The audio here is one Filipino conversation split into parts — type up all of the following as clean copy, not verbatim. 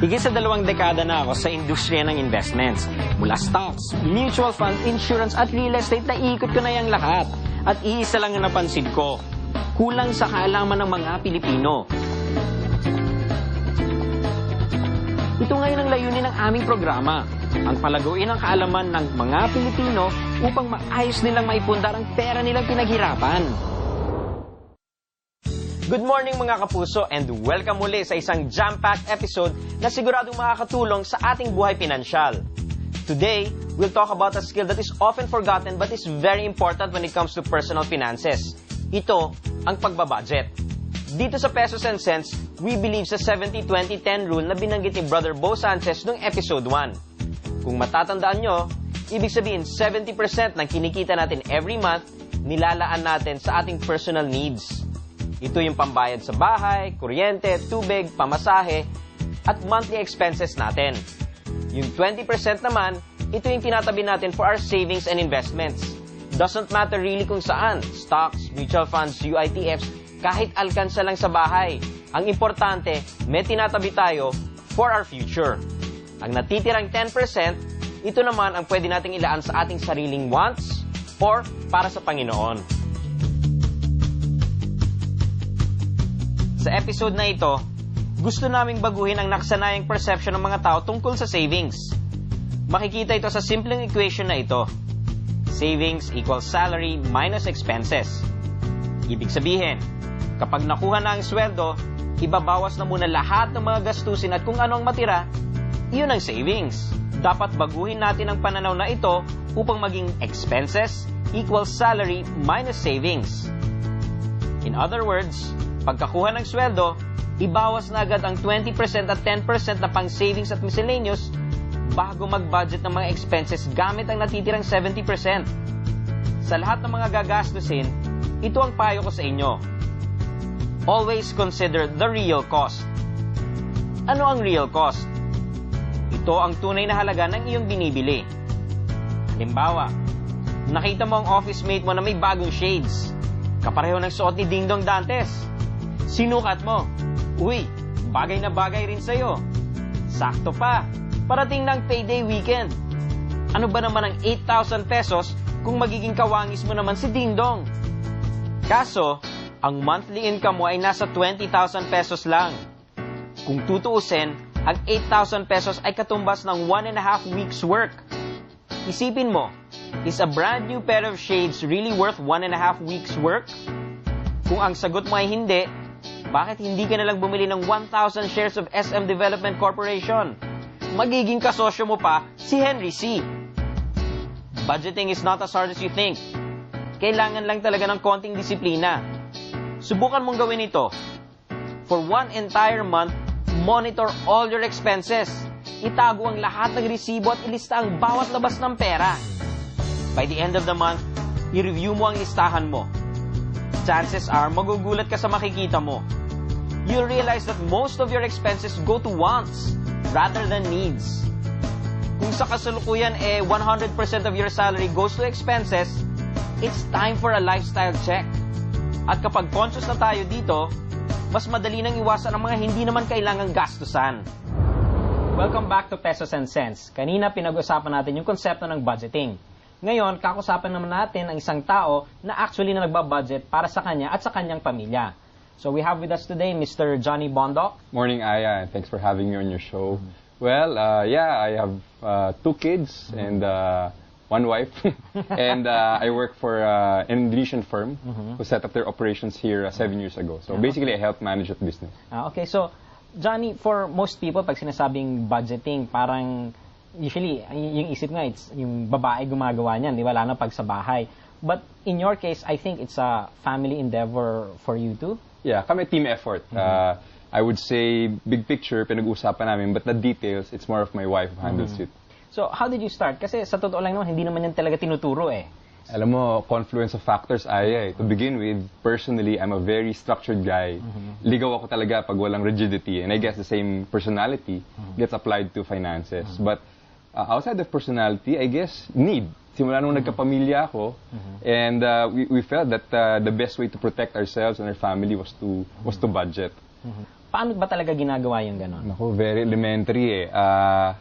Higit sa 2 dekada na ako sa industriya ng investments. Mula stocks, mutual fund, insurance at real estate, naikot ko na yung lahat. At iisa lang ang napansin ko, kulang sa kaalaman ng mga Pilipino. Ito ngayon ang layunin ng aming programa, ang palaguin ang kaalaman ng mga Pilipino upang maayos nilang maipundar ang pera nilang pinaghirapan. Good morning mga kapuso and welcome muli sa isang jam-packed episode na siguradong makakatulong sa ating buhay pinansyal. Today, we'll talk about a skill that is often forgotten but is very important when it comes to personal finances. Ito, ang pagbabudget. Dito sa Pesos and Cents, we believe sa 70-20-10 rule na binanggit ni Brother Bo Sanchez noong episode 1. Kung matatandaan nyo, ibig sabihin 70% ng kinikita natin every month, nilalaan natin sa ating personal needs. Ito yung pambayad sa bahay, kuryente, tubig, pamasahe, at monthly expenses natin. Yung 20% naman, ito yung tinatabi natin for our savings and investments. Doesn't matter really kung saan, stocks, mutual funds, UITFs, kahit alkansa lang sa bahay. Ang importante, may tinatabi tayo for our future. Ang natitirang 10%, ito naman ang pwede nating ilaan sa ating sariling wants or para sa Panginoon. Sa episode na ito, gusto naming baguhin ang nakasanayang perception ng mga tao tungkol sa savings. Makikita ito sa simpleng equation na ito. Savings equals salary minus expenses. Ibig sabihin, kapag nakuha na ang sweldo, ibabawas na muna lahat ng mga gastusin at kung ano ang matira, iyon ang savings. Dapat baguhin natin ang pananaw na ito upang maging expenses equals salary minus savings. In other words, pagkakuha ng sweldo, ibawas na agad ang 20% at 10% na pang savings at miscellaneous bago mag-budget ng mga expenses gamit ang natitirang 70%. Sa lahat ng mga gagastusin, ito ang payo ko sa inyo. Always consider the real cost. Ano ang real cost? Ito ang tunay na halaga ng iyong binibili. Halimbawa, nakita mo ang office mate mo na may bagong shades. Kapareho ng suot ni Ding Dong Dantes. Sinukat mo. Uy, bagay na bagay rin sa'yo. Sakto pa. Parating ng payday weekend. Ano ba naman ang 8,000 pesos kung magiging kawangis mo naman si Ding Dong? Kaso, ang monthly income mo ay nasa 20,000 pesos lang. Kung tutuusin, ang 8,000 pesos ay katumbas ng 1.5 weeks work. Isipin mo, is a brand new pair of shades really worth 1.5 weeks work? Kung ang sagot mo ay hindi, bakit hindi ka nalang bumili ng 1,000 shares of SM Development Corporation? Magiging kasosyo mo pa si Henry C. Budgeting is not as hard as you think. Kailangan lang talaga ng konting disiplina. Subukan mong gawin ito. For one entire month, monitor all your expenses. Itago ang lahat ng resibo at ilista ang bawat labas ng pera. By the end of the month, i-review mo ang listahan mo. Chances are, magugulat ka sa makikita mo. You'll realize that most of your expenses go to wants rather than needs. Kung sa kasalukuyan 100% of your salary goes to expenses, it's time for a lifestyle check. At kapag conscious na tayo dito, mas madali nang iwasan ang mga hindi naman kailangang gastusan. Welcome back to Pesos and Cents. Kanina pinag-usapan natin yung konsepto ng budgeting. Ngayon, kakusapan naman natin ang isang tao na actually na nagbabudget para sa kanya at sa kanyang pamilya. So we have with us today Mr. Johnny Bondoc. Morning, Aya, and thanks for having me on your show. Well, I have 2 kids and 1 wife. And I work for an Indonesian firm who set up their operations here 7 years ago. So basically, I help manage that business. Okay, so Johnny, for most people, pag sinasabing budgeting, parang usually, yung isip nga, it's yung babae gumagawa niyan, di ba? Lalo pag sa bahay. But in your case, I think it's a family endeavor for you too? Yeah, kami team effort. I would say, big picture, pinag-uusapan namin, but the details, it's more of my wife who handles it. So, how did you start? Kasi sa totoo lang naman, hindi naman yan talaga tinuturo eh. Alam mo, confluence of factors, Aya. To begin with, personally, I'm a very structured guy. Ligaw ako talaga pag walang rigidity. And I guess the same personality gets applied to finances. But outside of personality, I guess, need. Simula nung nagkapamilya ako, and we felt that the best way to protect ourselves and our family was to budget. Paano ba talaga ginagawa yung gano'n? Naku, very elementary eh.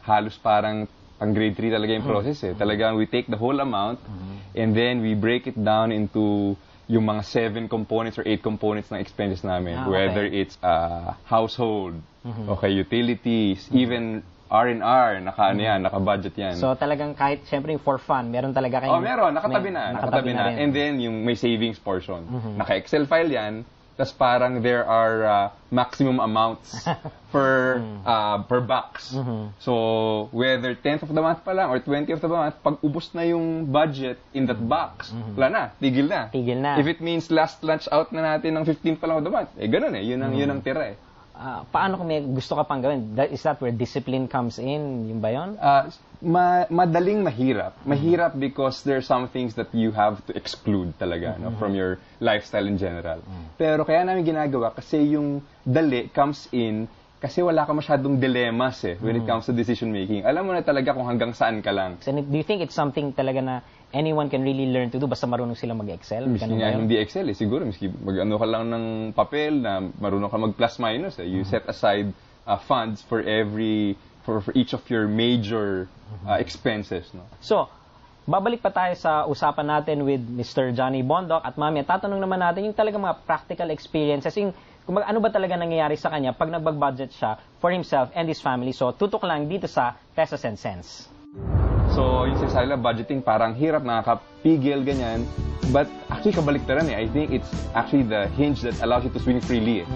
Halos parang pang grade 3 talaga yung process eh. Talagang we take the whole amount and then we break it down into yung mga 7 components or 8 components ng expenses namin. Okay. Whether it's household, okay, utilities, even R&R, naka-budget yan. So talagang kahit syempre for fun, meron talaga kayong... Meron, nakatabi na. rin. And then yung may savings portion. Naka-Excel file yan. Tapos parang there are maximum amounts per box. So, whether 10th of the month pa lang or 20th of the month, pag ubos na yung budget in that box, wala na, tigil na. Tigil na. If it means last lunch out na natin ng 15th pa lang of the month, ganun eh, yun ang tira eh. Paano kung may gusto ka pang gawin? Is that where discipline comes in? Yung ba yun? Madaling mahirap. Mahirap because there are some things that you have to exclude talaga no, from your lifestyle in general. Pero kaya namin ginagawa kasi yung dali comes in kasi wala ka masyadong dilemmas eh when it comes to decision making. Alam mo na talaga kung hanggang saan ka lang. And do you think it's something talaga na anyone can really learn to do basta marunong sila mag-Excel? Miski nga hindi Excel eh. Siguro miski mag-ano ka lang ng papel na marunong ka mag-plus minus eh. You set aside funds for each of your major expenses. No? So, babalik pa tayo sa usapan natin with Mr. Johnny Bondoc at mamaya tatanong naman natin yung talaga mga practical experiences, yung ano ba talaga nangyayari sa kanya pag nagbag-budget siya for himself and his family. So, tutok lang dito sa Pesos and Cents. So, yung sinasabi lang, budgeting parang hirap, nakakapigil, ganyan. But actually, kabaliktaran eh. I think it's actually the hinge that allows you to swing freely eh.